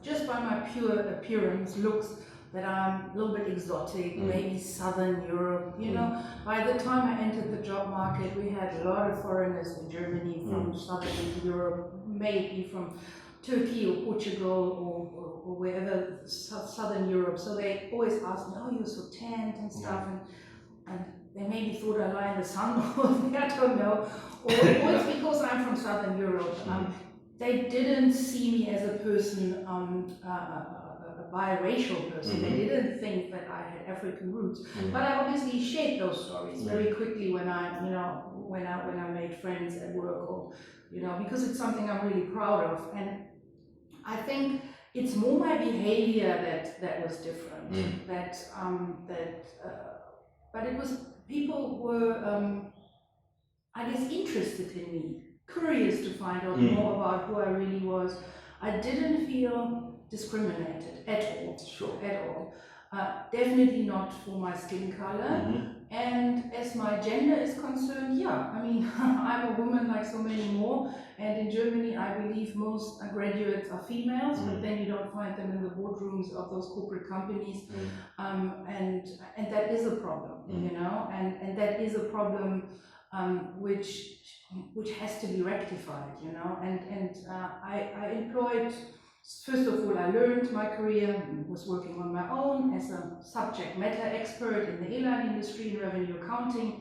just by my pure appearance, looks, that I'm a little bit exotic, maybe Southern Europe, you know. By the time I entered the job market, we had a lot of foreigners in Germany from Southern Europe, maybe from Turkey or Portugal or wherever, Southern Europe. So they always asked me, oh, you're so tanned and stuff, and they maybe thought I lie in the sun, or I don't know, or it's because I'm from Southern Europe. They didn't see me as a person, a biracial person. They didn't think that I had African roots. But I obviously shared those stories very quickly when I, you know, when I made friends at work, or, you know, because it's something I'm really proud of. And I think it's more my behavior that was different. But it was, people were, I guess, interested in me, curious to find out more about who I really was. I didn't feel discriminated at all. At all. Definitely not for my skin color. And as my gender is concerned, yeah, I mean, I'm a woman like so many more. And in Germany, I believe most graduates are females, but then you don't find them in the boardrooms of those corporate companies. And that is a problem, you know, and that is a problem which has to be rectified, you know. And I employed, first of all, I learned my career, was working on my own as a subject matter expert in the airline industry in revenue accounting.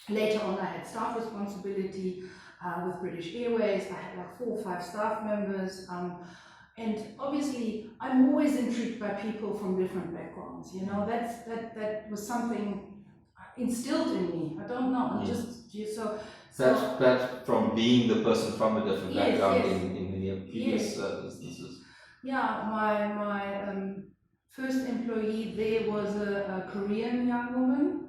Later on, I had staff responsibility with British Airways. I had like 4 or 5 staff members. And obviously, I'm always intrigued by people from different backgrounds. You know, that was something instilled in me. I don't know, That from being the person from a different background in your previous businesses. Yeah, my first employee there was a Korean young woman.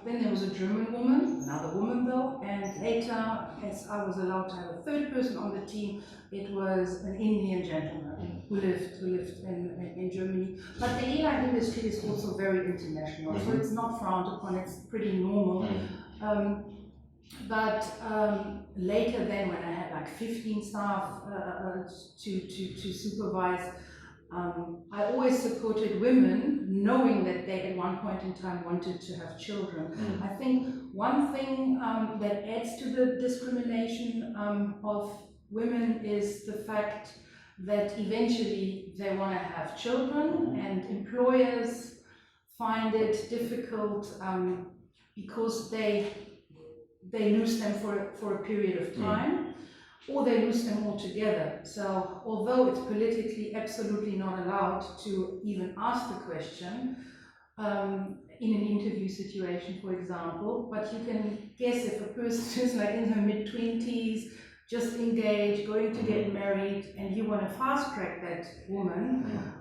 Then there was a German woman, another woman though, and later, as I was allowed to have a third person on the team, it was an Indian gentleman who lived in Germany. But the airline industry is also very international, so it's not frowned upon, it's pretty normal. But later then, when I had like 15 staff to supervise, I always supported women, knowing that they at one point in time wanted to have children. I think one thing that adds to the discrimination of women is the fact that eventually they want to have children, and employers find it difficult because they lose them for a period of time, or they lose them altogether. So although it's politically absolutely not allowed to even ask the question in an interview situation, for example, but you can guess if a person is like in her mid-20s, just engaged, going to get married, and you want to fast track that woman,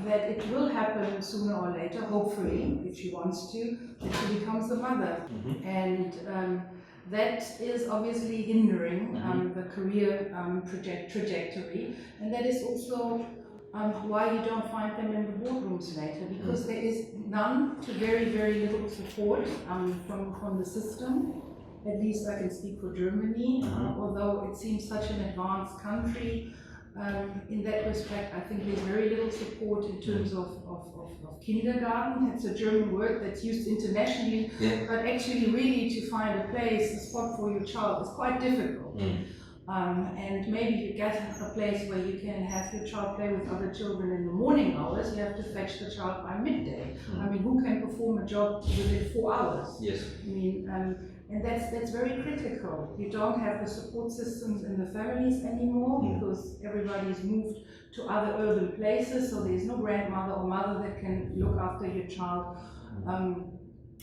that it will happen sooner or later, hopefully, if she wants to, that she becomes a mother. And that is obviously hindering the career trajectory, and that is also why you don't find them in the boardrooms later, because there is none to very, very little support from the system. At least I can speak for Germany, although it seems such an advanced country. In that respect, I think there's very little support in terms of kindergarten. It's a German word that's used internationally, but actually really to find a place, a spot for your child is quite difficult. And maybe you get a place where you can have your child play with other children in the morning hours, you have to fetch the child by midday. I mean, who can perform a job within 4 hours? Yes. I mean, and that's very critical. You don't have the support systems in the families anymore because everybody's moved to other urban places, so there's no grandmother or mother that can look after your child.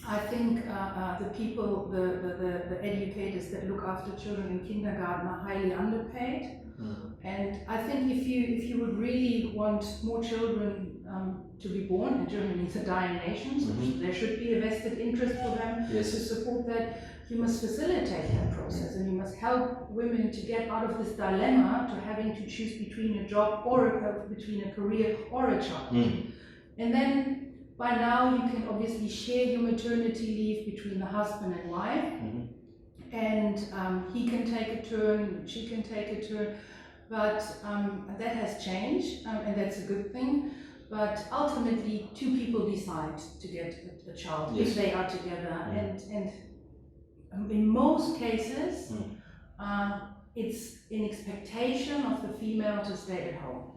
I think the people, the educators that look after children in kindergarten are highly underpaid. And I think if you would really want more children to be born, and Germany is a dying nation, so there should be a vested interest for them to support that. You must facilitate that process, and you must help women to get out of this dilemma to having to choose between a job or between a career or a child. And then by now you can obviously share your maternity leave between the husband and wife, and he can take a turn, she can take a turn. but that has changed, and that's a good thing. But ultimately, two people decide to get a child if they are together, and in most cases, it's an expectation of the female to stay at home.